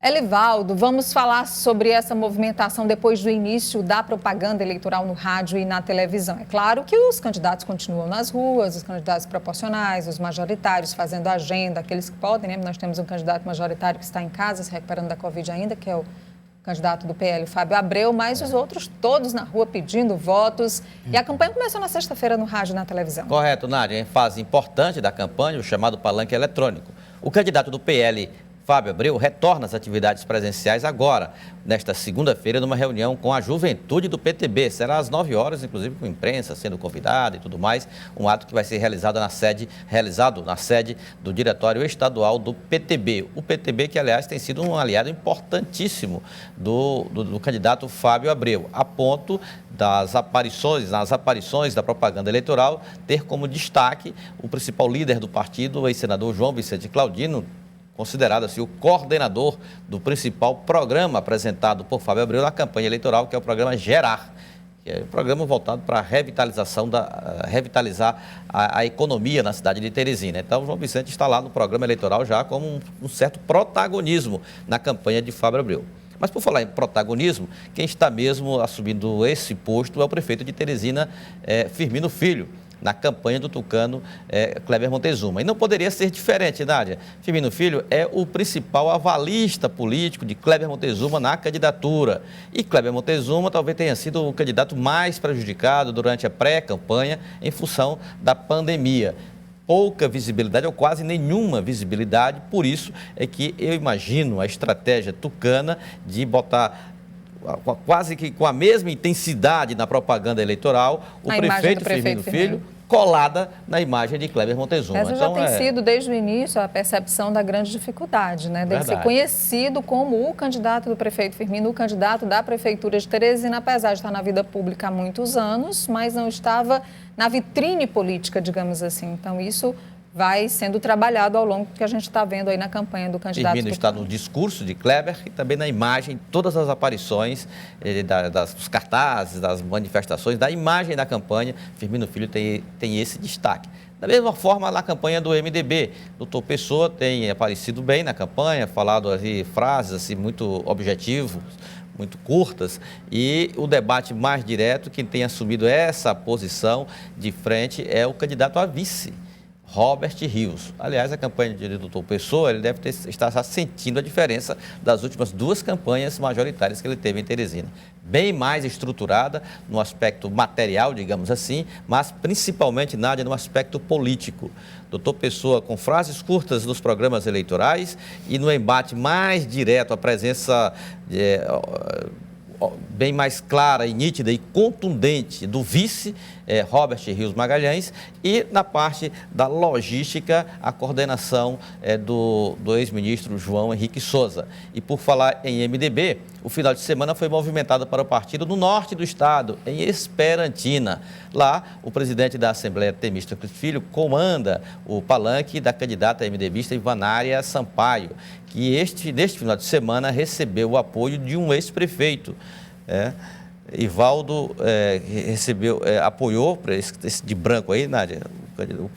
Elivaldo, vamos falar sobre essa movimentação depois do início da propaganda eleitoral no rádio e na televisão. É claro que os candidatos continuam nas ruas, os candidatos proporcionais, os majoritários fazendo agenda, aqueles que podem, né? Nós temos um candidato majoritário que está em casa se recuperando da Covid ainda, que é o candidato do PL, Fábio Abreu, mas os outros todos na rua pedindo votos. E a campanha começou na sexta-feira no rádio e na televisão. Correto, Nádia. Em fase importante da campanha, o chamado palanque eletrônico. O candidato do PL, Fábio Abreu, retorna às atividades presenciais agora, nesta segunda-feira, numa reunião com a juventude do PTB. Será às 9 horas, inclusive com a imprensa sendo convidada e tudo mais. Um ato que vai ser realizado na sede do Diretório Estadual do PTB. O PTB que, aliás, tem sido um aliado importantíssimo do candidato Fábio Abreu, a ponto nas aparições da propaganda eleitoral, ter como destaque o principal líder do partido, o ex-senador João Vicente Claudino, considerado assim o coordenador do principal programa apresentado por Fábio Abreu na campanha eleitoral, que é o programa Gerar, que é um programa voltado para revitalizar a economia na cidade de Teresina. Então, o João Vicente está lá no programa eleitoral já com um certo protagonismo na campanha de Fábio Abreu. Mas, por falar em protagonismo, quem está mesmo assumindo esse posto é o prefeito de Teresina, Firmino Filho, na campanha do tucano Kleber Montezuma. E não poderia ser diferente, Nádia. Firmino Filho é o principal avalista político de Kleber Montezuma na candidatura. E Kleber Montezuma talvez tenha sido o candidato mais prejudicado durante a pré-campanha em função da pandemia. Pouca visibilidade ou quase nenhuma visibilidade, por isso é que eu imagino a estratégia tucana de botar quase que com a mesma intensidade na propaganda eleitoral o prefeito Firmino Filho colada na imagem de Kleber Montezuma. Essa já tem sido, desde o início, a percepção da grande dificuldade, né? Dele ser conhecido como o candidato do prefeito Firmino, o candidato da Prefeitura de Teresina, apesar de estar na vida pública há muitos anos, mas não estava na vitrine política, digamos assim. Então, isso vai sendo trabalhado ao longo do que a gente está vendo aí na campanha do candidato. Firmino está no discurso de Kleber e também na imagem, todas as aparições dos cartazes, das manifestações, da imagem da campanha. Firmino Filho tem esse destaque. Da mesma forma, na campanha do MDB, doutor Pessoa tem aparecido bem na campanha, falado ali frases assim, muito objetivas, muito curtas, e o debate mais direto, quem tem assumido essa posição de frente é o candidato a vice, Robert Rios. Aliás, a campanha de doutor Pessoa, ele deve estar sentindo a diferença das últimas duas campanhas majoritárias que ele teve em Teresina. Bem mais estruturada no aspecto material, digamos assim, mas principalmente, Nádia, no aspecto político. Doutor Pessoa com frases curtas nos programas eleitorais e no embate mais direto, a presença bem mais clara e nítida e contundente do vice, Robert Rios Magalhães, e na parte da logística, a coordenação do ex-ministro João Henrique Souza. E por falar em MDB, o final de semana foi movimentado para o partido no norte do estado, em Esperantina. Lá, o presidente da Assembleia, Temístocles Filho, comanda o palanque da candidata MDBista Ivanária Sampaio, que neste final de semana recebeu o apoio de um ex-prefeito. Ivaldo apoiou, esse de branco aí, Nádia,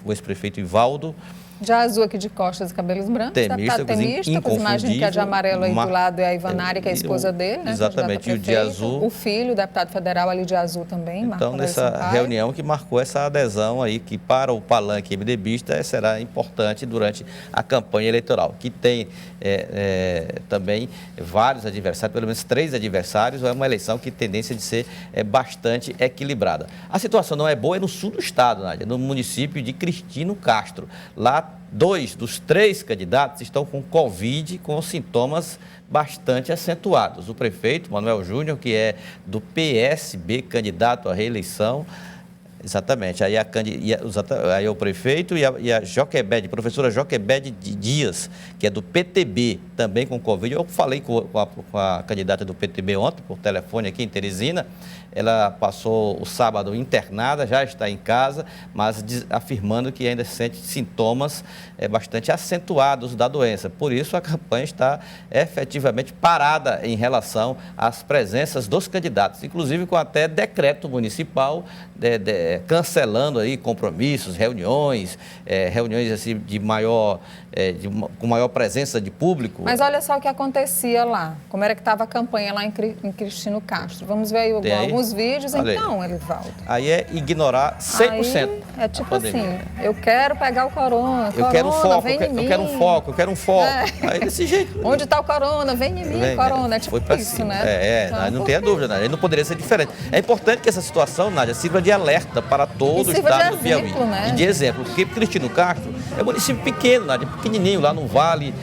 o ex-prefeito Ivaldo. De azul aqui de costas e cabelos brancos, deputado Temístocles, com imagem que é de amarelo aí do lado é a Ivanária, que é a esposa dele, né? Exatamente, e o de azul. O filho, o deputado federal ali de azul também, então, nessa reunião que marcou essa adesão aí, que para o palanque MDBista será importante durante a campanha eleitoral, que tem também vários adversários, pelo menos 3 adversários, é uma eleição que tem tendência de ser bastante equilibrada. A situação não é boa no sul do estado, Nádia, no município de Cristino Castro. Lá, 2 dos 3 candidatos estão com Covid, com sintomas bastante acentuados. O prefeito, Manuel Júnior, que é do PSB, candidato à reeleição. Exatamente. Aí o prefeito e a Joquebede, professora Joquebede Dias, que é do PTB, também com Covid. Eu falei com a candidata do PTB ontem, por telefone aqui em Teresina. Ela passou o sábado internada, já está em casa, mas afirmando que ainda sente sintomas bastante acentuados da doença. Por isso, a campanha está efetivamente parada em relação às presenças dos candidatos, inclusive com até decreto municipal cancelando aí compromissos, reuniões assim, com maior presença de público, Mas olha só o que acontecia lá, como era que estava a campanha lá em Cristino Castro. Vamos ver aí alguns vídeos, olha então, aí. Elivaldo. Aí é ignorar 100%. Aí é tipo assim, eu quero pegar o corona, eu quero um foco, vem em mim. eu quero um foco. Aí desse jeito. Onde está o corona? Vem em mim, corona. É tipo isso, cima. né? Então, não tenha dúvida, Nádia. Ele não poderia ser diferente. É importante que essa situação, Nádia, sirva de alerta para todo o estado do Piauí. Né? E de exemplo, porque Cristino Castro é um município pequeno, Nádia, pequenininho, lá no vale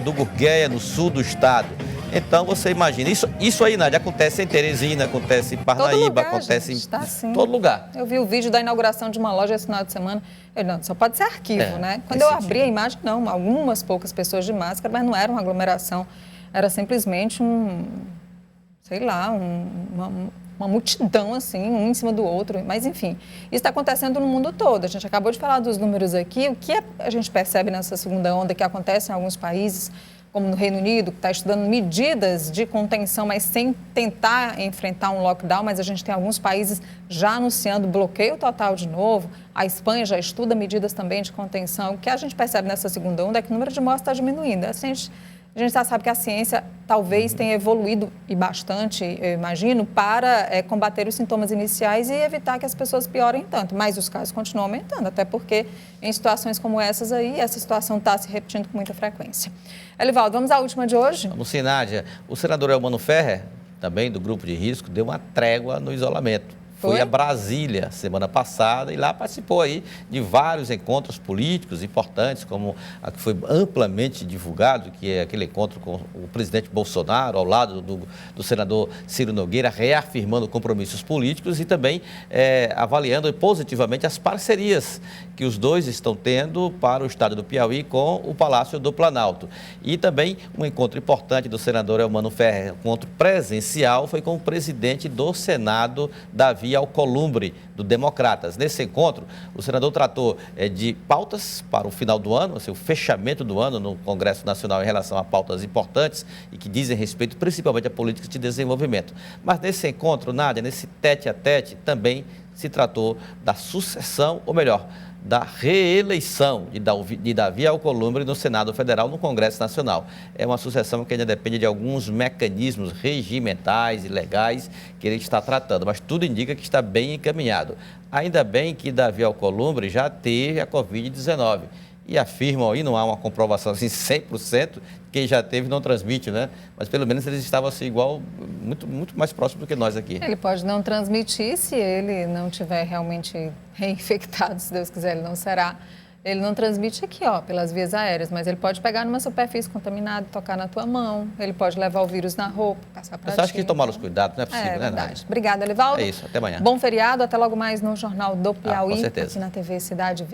do Gurgueia, no sul do estado. Então, você imagina, isso aí, Nádia, acontece em Teresina, acontece em Parnaíba, acontece em todo lugar. Eu vi o vídeo da inauguração de uma loja esse final de semana. Não, só pode ser arquivo, né? Quando eu abri a imagem, não, algumas poucas pessoas de máscara, mas não era uma aglomeração, era simplesmente uma multidão, assim, um em cima do outro. Mas, enfim, isso está acontecendo no mundo todo. A gente acabou de falar dos números aqui. O que a gente percebe nessa segunda onda que acontece em alguns países, como no Reino Unido, que está estudando medidas de contenção, mas sem tentar enfrentar um lockdown, mas a gente tem alguns países já anunciando bloqueio total de novo. A Espanha já estuda medidas também de contenção. O que a gente percebe nessa segunda onda é que o número de mortes está diminuindo. A gente já sabe que a ciência talvez tenha evoluído e bastante, eu imagino, para combater os sintomas iniciais e evitar que as pessoas piorem tanto. Mas os casos continuam aumentando, até porque em situações como essas aí, essa situação está se repetindo com muita frequência. Elivaldo, vamos à última de hoje? Vamos sim, Nádia. O senador Elmano Ferrer, também do grupo de risco, deu uma trégua no isolamento. Foi a Brasília semana passada e lá participou aí de vários encontros políticos importantes, como a que foi amplamente divulgado, que é aquele encontro com o presidente Bolsonaro, ao lado do senador Ciro Nogueira, reafirmando compromissos políticos e também avaliando positivamente as parcerias que os dois estão tendo para o estado do Piauí com o Palácio do Planalto. E também um encontro importante do senador Elmano Ferrer, encontro presencial, foi com o presidente do Senado, Davi Alcolumbre, do Democratas. Nesse encontro, o senador tratou de pautas para o final do ano, assim, o fechamento do ano no Congresso Nacional em relação a pautas importantes e que dizem respeito principalmente a políticas de desenvolvimento. Mas nesse encontro, Nádia, nesse tete-a-tete, também se tratou da sucessão, ou melhor, da reeleição de Davi Alcolumbre no Senado Federal, no Congresso Nacional. É uma sucessão que ainda depende de alguns mecanismos regimentais e legais que ele está tratando, mas tudo indica que está bem encaminhado. Ainda bem que Davi Alcolumbre já teve a Covid-19 e afirmam aí, não há uma comprovação assim 100%, quem já teve não transmite, né? Mas pelo menos eles estavam assim igual, muito mais próximos do que nós aqui. Ele pode não transmitir se ele não tiver realmente reinfectado, se Deus quiser, ele não será. Ele não transmite aqui, ó, pelas vias aéreas, mas ele pode pegar numa superfície contaminada, tocar na tua mão, ele pode levar o vírus na roupa, passar para ti. Você acha que tomar os cuidados, não é possível, né? É verdade. Obrigada, Elivaldo. É isso, até amanhã. Bom feriado, até logo mais no Jornal do Piauí, com certeza. aqui na TV Cidade Verde.